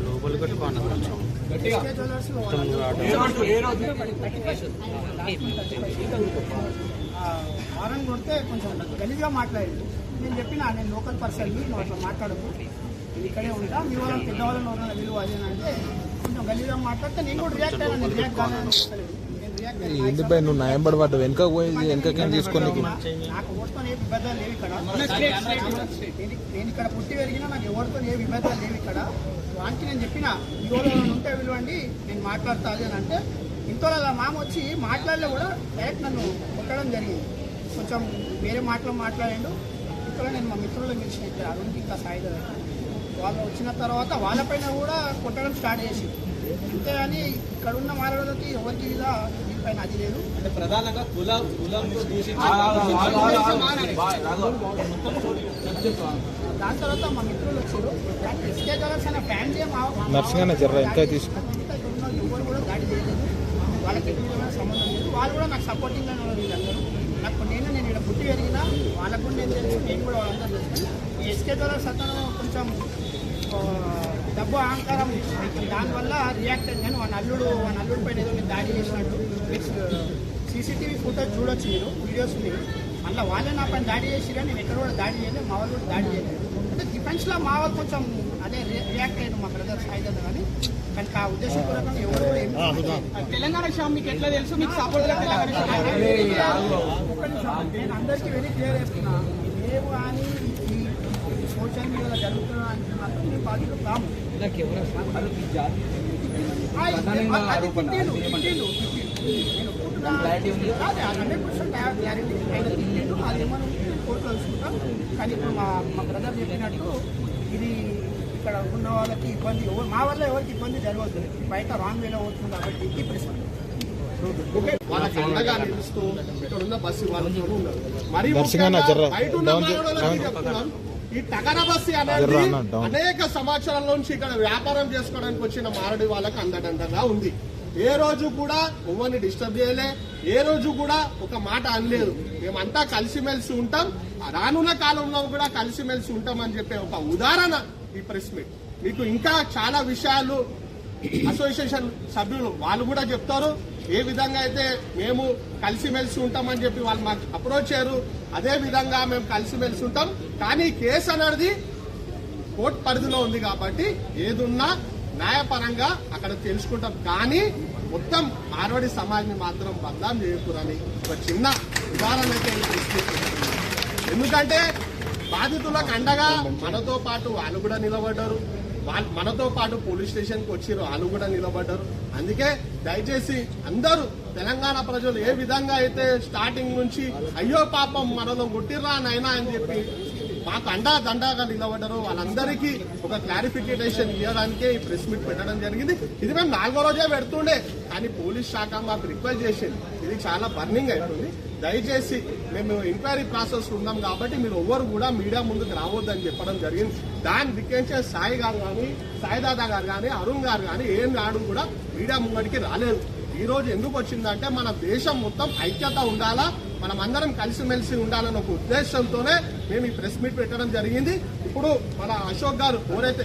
లోపలి కట్టుకోండి కొంచెం వారం కొడితే కొంచెం గలీజ్గా మాట్లాడింది. నేను చెప్పిన నేను లోకల్ పర్సన్ని నువ్వు అట్లా మాట్లాడకు, నేను ఇక్కడే ఉంటా, మీ వాళ్ళని పెద్దవాళ్ళని ఉన్న విలువ అదేనంటే కొంచెం గలీజ్గా మాట్లాడితే నేను కూడా రియాక్ట్ అయినా. నేను రియాక్ట్ కాలేదని చెప్పలేదు. ఎందుకు నువ్వు నయం పడబడ్డు వెనక పోయింది వెనకకేం తీసుకొని నాకు ఎవరితో ఏ విభేదాలు లేవు ఇక్కడ. నేను ఇక్కడ పుట్టి పెరిగినా నాకు ఎవరితో ఏ విభేదాలు లేవు ఇక్కడ. వానికి నేను చెప్పిన ఇవాళ ఉంటే విలువండి నేను మాట్లాడతా అని అంటే ఇంట్లో మామ వచ్చి మాట్లాడలే కూడా డైరెక్ట్ నన్ను కొట్టడం జరిగింది. కొంచెం వేరే మాటలు మాట్లాడాడు. ఇక్కడ నేను మా మిత్రులు పిలిచిన ఇక్కడ అరుణ్కి ఇంకా సాయి వాళ్ళు వచ్చిన తర్వాత వాళ్ళపైన కూడా కొట్టడం స్టార్ట్ చేసి అంతేగాని ఇక్కడ ఉన్న మానవులకి ఎవరికి ఇలా దీనిపైన అది లేదు. అంటే ప్రధానంగా దాని తర్వాత మా మిత్రులు వచ్చారు. ఎస్కే కలర్స్ అనే ఫ్యామిలీ ఎవరు కూడా దాడి చేయలేదు. వాళ్ళకి ఎటువంటి సంబంధం లేదు. వాళ్ళు కూడా నాకు సపోర్టింగ్గా వీళ్ళందరూ నాకు నేను ఇక్కడ పుట్టి పెరిగినా వాళ్ళకు కూడా నేను తెలుసు, నేను కూడా వాళ్ళందరూ తెలుసు. ఈ ఎస్కే కలర్స్ అతను కొంచెం డబ్బు అహంకారం దానివల్ల రియాక్ట్ అయింది. కానీ వాళ్ళ అల్లుడు పైన ఏదో మీరు దాడి చేసినట్టు సీసీటీవీ ఫుటేజ్ చూడొచ్చు, మీరు వీడియోస్ మీరు. మళ్ళీ వాళ్ళే నా పైన దాడి చేసి కానీ నేను ఎక్కడ కూడా దాడి చేయలేదు, మా వాళ్ళు కూడా దాడి చేయలేదు. అంటే డిఫెన్స్లో మా వాళ్ళు కొంచెం అదే రియాక్ట్ అయ్యారు మా బ్రదర్స్ అయితే కానీ కానీ ఆ ఉద్దేశపూర్వకంగా ఎవరు తెలంగాణ విషయం మీకు ఎట్లా తెలుసు, మీకు సపోర్ట్ నేను అందరికీ వెరీ క్లియర్ చేస్తున్నా. మేము కానీ ఈ సోషల్ మీడియాలో జరుగుతున్నా అంటే మాత్రం మేము బాధ్యత కాము. క్లారిటీ ఆయన తిట్టిండు, అది ఏమన్నా కోర్టులో చూసుకుంటాం. కానీ ఇప్పుడు మా బ్రదర్ చెప్పినట్టు ఇది ఇక్కడ ఉన్న వాళ్ళకి ఇబ్బంది మా వల్ల ఎవరికి ఇబ్బంది జరగదు. బయట రాంగ్ వేలో అవుతుంది కాబట్టి వాళ్ళకి అండగా నిలుస్తూ ఇక్కడ ఉన్న బస్సు వాళ్ళతో ఉన్నారు. మరి ఈ టగర బస్సు అనేది అనేక సంవత్సరాల నుంచి ఇక్కడ వ్యాపారం చేసుకోవడానికి వచ్చిన మారడి వాళ్ళకి అందడండగా ఉంది. ఏ రోజు కూడా ఎవరిని డిస్టర్బ్ చేయలే, ఏ రోజు కూడా ఒక మాట అనలేదు. మేమంతా కలిసిమెలిసి ఉంటాం, రానున్న కాలంలో కూడా కలిసిమెలిసి ఉంటామని చెప్పే ఒక ఉదాహరణ ఈ ప్రెస్ మీట్. మీకు ఇంకా చాలా విషయాలు అసోసియేషన్ సభ్యులు వాళ్ళు కూడా చెప్తారు. ఏ విధంగా అయితే మేము కలిసిమెలిసి ఉంటామని చెప్పి వాళ్ళు మాకు అప్రోచ్ అయ్యారు, అదే విధంగా మేము కలిసిమెలిసి ఉంటాం. కానీ కేసు అనేది కోర్టు పరిధిలో ఉంది కాబట్టి ఏదున్నా న్యాయపరంగా అక్కడ తెలుసుకుంటాం. కానీ మొత్తం మార్వాడి సమాజ్ని మాత్రం బదనాం చేయకూడదని ఒక చిన్న ఉదాహరణ అయితే ఎందుకంటే బాధితులకు అండగా మనతో పాటు వాళ్ళు కూడా నిలబడ్డారు, మనతో పాటు పోలీస్ స్టేషన్కి వచ్చిర్రు, వాళ్ళు కూడా నిలబడ్డారు. అందుకే దయచేసి అందరూ తెలంగాణ ప్రజలు ఏ విధంగా అయితే స్టార్టింగ్ నుంచి అయ్యో పాపం మనలో కొట్టిర్రా నైనా అని చెప్పి మాకు దండగా నిలబడ్డారు, వాళ్ళందరికీ ఒక క్లారిఫికేషన్ ఇవ్వడానికే ఈ ప్రెస్ మీట్ పెట్టడం జరిగింది. ఇది మేము 4వ రోజే పెడుతుండే, కానీ పోలీస్ శాఖ మాకు రిక్వెస్ట్ చేసింది. ఇది చాలా బర్నింగ్ అవుతుంది, దయచేసి మేము ఎంక్వైరీ ప్రాసెస్ ఉన్నాం కాబట్టి మీరు ఎవరు కూడా మీడియా ముందుకు రావద్దని చెప్పడం జరిగింది. దాన్ని దిక్కించే సాయి గారు కానీ, సాయిదాదా గారు కానీ, అరుణ్ గారు కానీ ఏం నాడు కూడా మీడియా ముంగడికి రాలేదు. ఈ రోజు ఎందుకు వచ్చిందంటే మన దేశం మొత్తం ఐక్యత ఉండాలా, మనం అందరం కలిసిమెలిసి ఉండాలన్న ఒక ఉద్దేశంతోనే మేము ఈ ప్రెస్ మీట్ పెట్టడం జరిగింది. ఇప్పుడు మన అశోక్ గారు ఎవరైతే